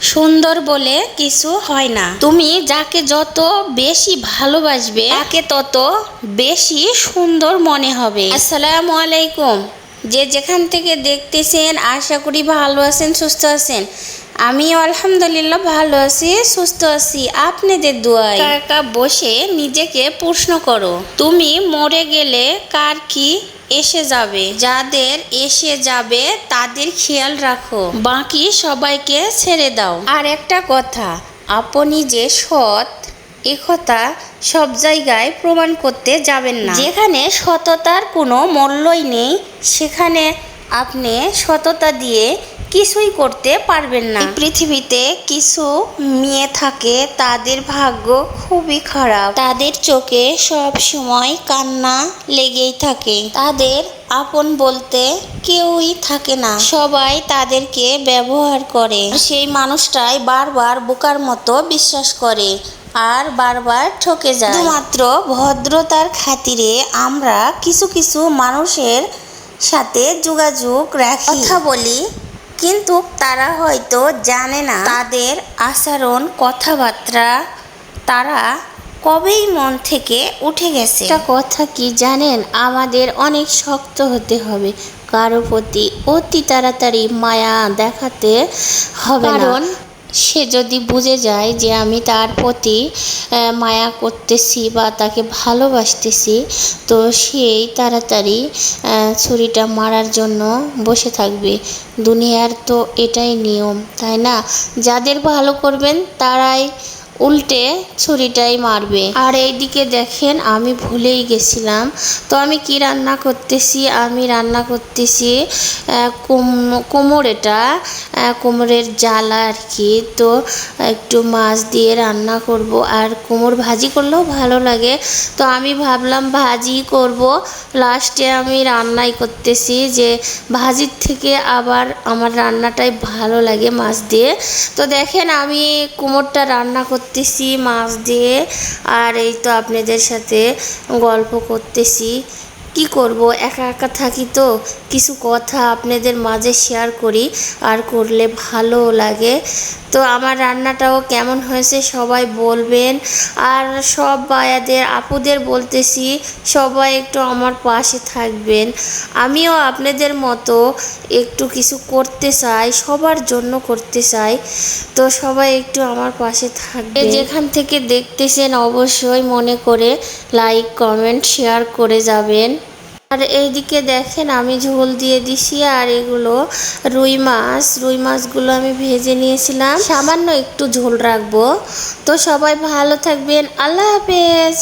সুন্দর বলে কিছু হয় না। তুমি যাকে যত বেশি ভালোবাসবে তাকে তত বেশি সুন্দর মনে হবে। আসসালামু আলাইকুম। যে যেখান থেকে দেখতেছেন আশা করি ভালো আছেন, সুস্থ আছেন। আমিও আলহামদুলিল্লাহ ভালো আছি, সুস্থ আছি আপনাদের দোয়ায়। একা একা বসে নিজেকে প্রশ্ন করো, তুমি মরে গেলে কার কি এসে যাবে? যাদের এসে যাবে তাদের খেয়াল রাখো, বাকি সবাইকে ছেড়ে দাও। আর একটা কথা, আপনি যে সৎ একথা সব জায়গায় প্রমাণ করতে যাবেন না। যেখানে সততার কোনো মূল্যই নেই সেখানে আপনি সততা দিয়ে কিছুই করতে পারবেন না। পৃথিবীতে কিছু মেয়ে থাকে তাদের ভাগ্য খুবই খারাপ, তাদের চোখে সব সময় কান্না লেগেই থাকে, তাদের আপন বলতে কেউই থাকে না, সবাই তাদেরকে ব্যবহার করে। সেই মানুষটাই বারবার বোকার মতো বিশ্বাস করে আর বারবার ঠকে যায়। শুধুমাত্র ভদ্রতার খাতিরে আমরা কিছু কিছু মানুষের সাথে যোগাযোগ রাখি, কথা বলি, কিন্তু তারা হয়তো জানে না তাদের আচরণ কথাবার্তা তারা কবেই মন থেকে উঠে গেছে। একটা কথা কি জানেন, আমাদের অনেক শক্ত হতে হবে, কারো প্রতি অতি তাড়াতাড়ি মায়া দেখাতে হবে না। কারণ সে যদি বুঝে যায় যে আমি তার প্রতি মায়া করতেছি বা তাকে ভালোবাসতেছি, তো সেই তাড়াতাড়ি ছুরিটা মারার জন্য বসে থাকবে। দুনিয়ার তো এটাই নিয়ম, তাই না? যাদের ভালো করবেন তারাই উল্টে ছুরিটাই মারবে। আর এইদিকে দেখেন আমি ভুলেই গেছিলাম, তো আমি কি রান্না করতেছি, আমি রান্না করতেছি কোমরের জ্বালা আর কি। তো একটু মাছ দিয়ে রান্না করব, আর কোমর ভাজি করলেও ভালো লাগে, তো আমি ভাবলাম ভাজি করব। লাস্টে আমি রান্নাই করতেছি যে ভাজির থেকে আবার আমার রান্নাটাই ভালো লাগে মাছ দিয়ে। তো দেখেন আমি কোমরটা রান্না করতেছি মাছ দিয়ে, আর এই তো আপনাদের সাথে গল্প করতেছি। কি করব, একা একা থাকি তো কিছু কথা আপনাদের মাঝে শেয়ার করি, আর করলে ভালো লাগে। তো আমার রান্নাটাও কেমন হয়েছে সবাই বলবেন। আর সব ভাইয়াদের আপুদের বলতেছি সবাই একটু আমার পাশে থাকবেন, আমিও আপনাদের মতো একটু কিছু করতে চাই, সবার জন্য করতে চাই, তো সবাই একটু আমার পাশে থাকবেন। যেখান থেকে দেখতেছেন অবশ্যই মনে করে লাইক কমেন্ট শেয়ার করে যাবেন। আর এইদিকে দেখেন আমি ঝোল দিয়ে দিছি, আর এগুলো রুই মাছগুলো আমি ভেজে নিয়েছিলাম, সামান্য একটু ঝোল রাখবো। তো সবাই ভালো থাকবেন, আল্লাহ হাফেজ।